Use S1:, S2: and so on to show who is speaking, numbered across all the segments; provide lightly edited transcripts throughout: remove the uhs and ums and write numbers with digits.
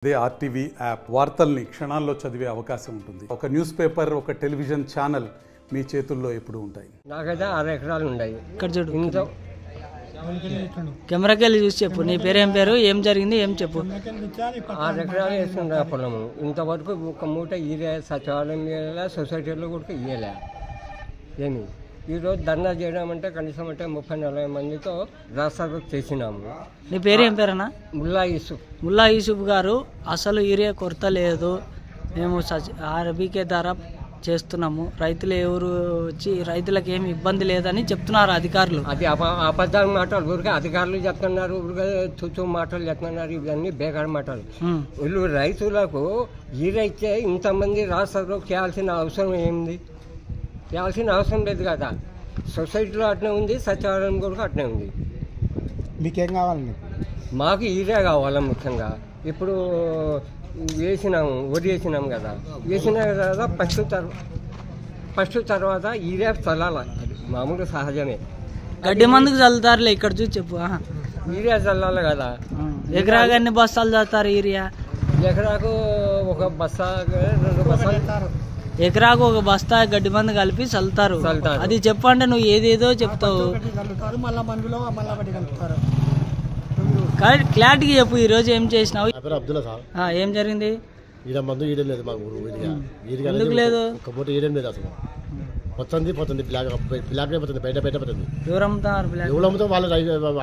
S1: అదే RTV app వార్తల్ని క్షణాల్లో చదివే అవకాశం ఉంటుంది. ఒక న్యూస్ పేపర్, ఒక టెలివిజన్ ఛానల్ మీ చేతుల్లో ఎప్పుడు ఉంటాయి.
S2: నాకైతే 6 ఎకరాలు ఉన్నాయి.
S3: ఇక్కడ చూడు, కెమెరాకి వెళ్ళి చూసి చెప్పు. నీ పేరు ఏం పేరు, ఏం జరిగింది, ఏం చెప్పు.
S2: 6 ఎకరాలు వేస్తుండే పొలము. ఇంతవరకు ఒక మూట ఇయ్యలే, సచివాలయం ఇయ్యలే, సొసైటీలో కూడా ఇయ్యలే. ఏమి ఈరోజు ధర్నా చేయడం అంటే కనీసం అంటే 30-40 మందితో రాస్తారోకో చేసినాము.
S3: నీ పేరు ఏం పేరన్నా?
S2: ముల్లా యూసుఫ్.
S3: ముల్లా యూసుఫ్ గారు, అసలు యూరియా కొరత లేదు, మేము ఆర్బీకే ద్వారా చేస్తున్నాము, రైతులు ఎవరు వచ్చి రైతులకు ఏమి ఇబ్బంది లేదని చెప్తున్నారు అధికారులు.
S2: అది అబద్ధాల మాటలు, ఊరికే అధికారులు చెప్తున్నారు, ఊరికే తుచ్చు మాటలు చెప్తున్నారు. ఇవన్నీ బేకార్ మాటలు. వీళ్ళు రైతులకు ఈరైతే ఇంతమంది రాస్తారోకో చేయాల్సిన అవసరం ఏముంది? చేయాల్సిన అవసరం లేదు కదా. సొసైటీలో అట్నే ఉంది, సచివాలయం కూడా అట్నే ఉంది.
S4: మీకేం కావాలండి?
S2: మాకు ఈరియా కావాలా ముఖ్యంగా. ఇప్పుడు వేసినాము, వరి వేసినాము కదా, వేసిన తర్వాత ఫస్ట్ తర్వాత ఈరియా చల్లాలి. మామూలుగా సహజమే.
S3: గడ్డి మందుకు చల్లుతారులే, ఇక్కడ చూసి చెప్పు.
S2: ఈరియా చల్లాలి కదా.
S3: ఎకరాకు ఎన్ని బస్తాలు చల్లుతారు యూరియా?
S2: ఎకరాకు ఒక బస్తా, 2 బస్తాలు.
S3: ఎకరాకు ఒక బస్తా గడ్డి మందు కలిపి చల్లుతారు. అది చెప్పండి, నువ్వు ఏదేదో చెప్తావు. క్లారిటీగా చెప్పు. ఈ రోజు ఏం చేసినావు?
S4: అబ్దుల్లా సార్.
S3: ఏం జరిగింది?
S4: మందు ఈయడం లేదు మాకు.
S3: ఎందుకు లేదు?
S4: ఒక మూట ఈయడం లేదు అసలు. పోతుంది బ్లాక్ అయిపోతుంది, బయట పోతుంది.
S3: ఎవరు అమ్ముతారు?
S4: ఎవరు అమ్ముతాం? వాళ్ళ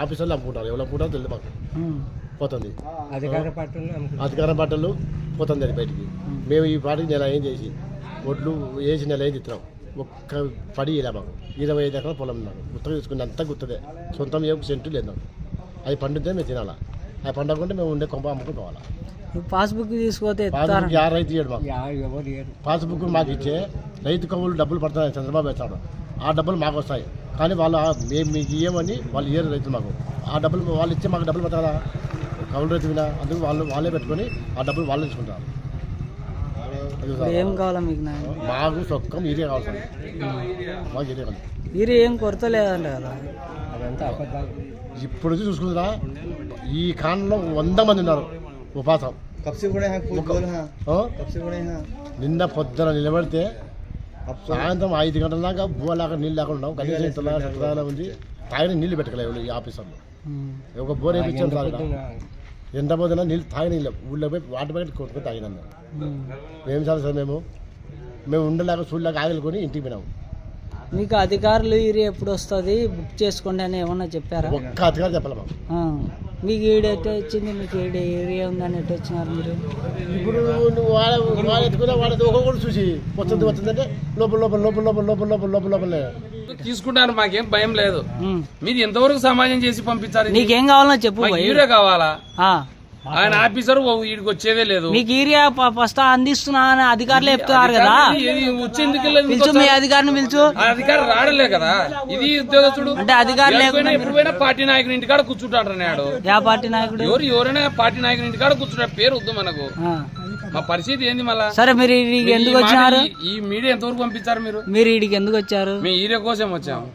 S4: ఆఫీసర్లు అమ్ముకుంటారు. ఎవరు అమ్ముకుంటారో తెలియదు మాకు. పోతుంది అధికారం బట్టలు పోతుంది అది బయటికి. మేము ఈ పాటికి నెల ఏం చేసి ఒడ్లు వేసి నెల ఏం తిస్తున్నాం. ఒక్క పడి ఇలా మాకు 25 ఎకరాల పొలం నాకు గుర్తు తీసుకుని అంతా గుర్తుదే. సొంతం ఏ సెంటు లేదు నాకు. అది పండితే మేము తినాలా, అది పండకుంటే మేము ఉండే కొంప అమ్ముకుని పోవాలా.
S3: పాస్బుక్ తీసుకుపోతే
S4: పాస్బుక్ రైతు ఇయ్యడు మాకు. పాస్బుక్ మాకు ఇచ్చే రైతు కవులు డబ్బులు పడుతున్నాయి, చంద్రబాబు వేస్తాడు. ఆ డబ్బులు మాకు వస్తాయి, కానీ వాళ్ళు మేము మీకు ఇవ్వమని వాళ్ళు ఇయ్యరు రైతులు మాకు. ఆ డబ్బులు వాళ్ళు ఇచ్చే మాకు డబ్బులు పడతా కదా, కవులు రైతు వినా. అందుకు వాళ్ళే పెట్టుకొని ఆ డబ్బులు వాళ్ళు తీసుకుంటారు.
S3: ఏం కావాలా మీకు?
S4: మాకు సొక్కం ఈరియా కావాలి సార్. మాకు ఈరియా కావాలి.
S3: ఈరియా ఏం కొరత లేదంట కదా.
S4: ఇప్పుడు చూసుకుంటున్నా ఈ కాలంలో 100 మంది ఉన్నారు ఉపాసం. నిన్న పొద్దున నిలబడితే సాయంత్రం 5 గంటల దాకా బోలాగా నీళ్ళు లేకుండా ఉన్నాం. కనీసం ఉంది, తాగిన నీళ్ళు పెట్టగలేవు ఈ ఆఫీసర్లో. ఒక బోర్ వేయించాం సార్. ఎంత పోతున్నా నీళ్ళు తాగిన నీళ్ళు ఊళ్ళో పోయి వాటర్ ప్యాకెట్ కొట్టుకొని తాగినాం. మేము సార్ మేము ఉండలేక చూడలేక ఆగలుకొని ఇంటికి పోయినాము.
S3: మీకు అధికారులు యూరియా ఎప్పుడు వస్తుంది బుక్ చేసుకోండి అని ఏమన్నా చెప్పారా?
S4: ఒక్క అధికారులు చెప్పాలి మాకు.
S3: మీకు ఈడ ఎట్ట వచ్చింది? మీకు ఈడ ఏరియా ఉందని ఎట్ట వచ్చినారు మీరు?
S4: ఇప్పుడు వాళ్ళు ఎత్తుకున్నా వాళ్ళది ఒక్కొక్కరు చూసి వచ్చిందంటే లోపల
S5: తీసుకుంటాను. మాకేం భయం లేదు. మీరు ఎంతవరకు సమాజం చేసి పంపించారు?
S3: నీకేం కావాలో చెప్పు.
S5: యూరియా కావాలా? ఆయన ఆఫీసర్ వీడికి వచ్చేదే లేదు.
S3: మీకు యూరియా ఫస్ట్ అందిస్తున్నా అని అధికారులు చెప్తున్నారు కదా. పిలుచు, మీ అధికారిని పిలుచు.
S5: అధికారి రాడలే కదా. ఇది ఉద్యోగస్తుడు
S3: అంటే అధికారులు
S5: ఎప్పుడు పోయినా పార్టీ నాయకుని ఇంటికాడ కూర్చుంటాడు అన్నాడు.
S3: యా పార్టీ నాయకుడు?
S5: ఎవరైనా పార్టీ నాయకుని ఇంటికాడ కూర్చుంటాడు. పేరు వద్దు మనకు. మా పరిస్థితి ఏంది మళ్ళా?
S3: సరే, మీరు ఇడికి ఎందుకు వచ్చినారు?
S5: ఈ మీడియా ఎంతవరకు పంపించారు మీరు?
S3: మీరు ఇడికి ఎందుకు వచ్చారు?
S5: మేము ఈరియా కోసం వచ్చాము.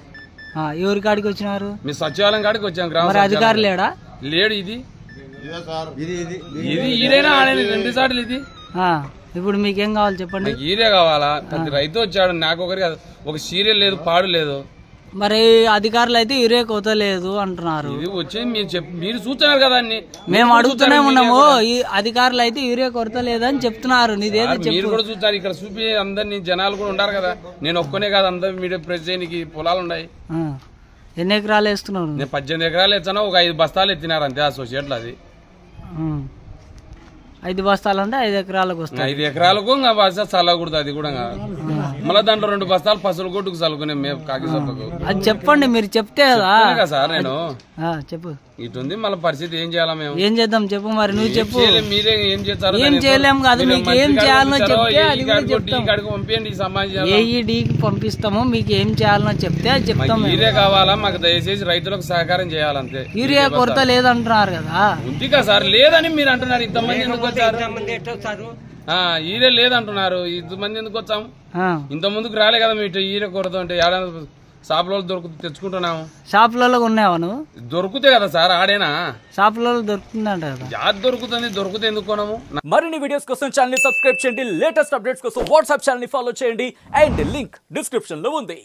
S3: ఎవరి కాడికి వచ్చినారు?
S5: మీ సచివాలయం కాడికి వచ్చాం. గ్రామ
S3: అధికారులు లేడా?
S5: లేడు. ఇది ఈరేనా ఆడేది 2 సార్లు ఇది.
S3: ఇప్పుడు మీకేం కావాలి చెప్పండి.
S5: ఈరే కావాలా? ప్రతి రైతు వచ్చాడు. నాకు ఒకరికి ఒక సీరియల్ లేదు, పాడు లేదు.
S3: మరి అధికారులు అయితే యూరియా కోత లేదు అంటున్నారు.
S5: ఇది వచ్చి మీరు చూస్తున్నారు కదా.
S3: మేము అడుగుతూనే ఉన్నాము. ఈ అధికారులు అయితే యూరియా కొరత లేదని చెప్తున్నారు.
S5: మీరు కూడా చూస్తారు. ఇక్కడ చూపి అందరినీ జనాలు కూడా ఉంటారు కదా. నేను ఒక్కనే కాదు, అందరు మీడియా ప్రెస్ చేయడానికి పొలాలు ఉన్నాయి.
S3: ఎన్ని ఎకరాలు వేస్తున్నారు?
S5: నేను 18 ఎకరాలు ఎత్తాను. ఒక 5 బస్తాలు ఎత్తినారు అంతే అసోసియేట్లు. అది
S3: 5 బస్తాలు అంటే 5 ఎకరాలకు వస్తాయి.
S5: 5 ఎకరాలకు బస్తా చల్లకూడదు. అది కూడా మళ్ళీ దాంట్లో 2 బస్తాలు పసులు కొట్టుకు చల్లుకునే మేము కాకి సొప్పకు.
S3: అది చెప్పండి, మీరు చెప్తే కదా
S5: సార్. నేను
S3: చెప్పు.
S5: ఇటుంది మళ్ళీ పరిస్థితి ఏం చేయాలా? మేము
S3: ఏం చేద్దాం చెప్పు. మరి నువ్వు చెప్పు.
S5: మీరే ఏం చేస్తారు?
S3: ఏం చేయలేము కాదు. మీకు ఏం చేయాలనో చెప్తే
S5: పంపించండి. సమాజం
S3: ఏఈడికి పంపిస్తాము. మీకు ఏం చేయాలనో చెప్తే అది చెప్తాం.
S5: యూరియా కావాలా మాకు? దయచేసి రైతులకు సహకారం చేయాలంతే.
S3: యూరియా కొరత లేదంటున్నారు కదా.
S5: ఉంది కదా సార్. లేదని మీరు అంటున్నారు. ఇంతమంది ఎందుకు వచ్చారు? ఈరే లేదంటున్నారు. ఇంతమంది ఎందుకు వచ్చాము? ఇంత ముందుకు రాలే కదా మీరు. ఈరే కొరత అంటే షాపులో తెచ్చుకుంటున్నాము.
S3: షాపులలో ఉన్నావా నువ్వు?
S5: దొరుకుతాయి కదా సార్, ఆడేనా
S3: షాపులలో దొరుకుతుందంట కదా.
S5: జాతి దొరుకుతుంది ఎందుకు కొనము?
S6: మరిన్ని వీడియోస్ కోసం ఛానల్ ని సబ్స్క్రైబ్ చేయండి, లేటెస్ట్ అప్డేట్స్ కోసం వాట్సాప్ ఛానల్ ని ఫాలో చేయండి అండ్ లింక్ డిస్క్రిప్షన్ లో ఉంది.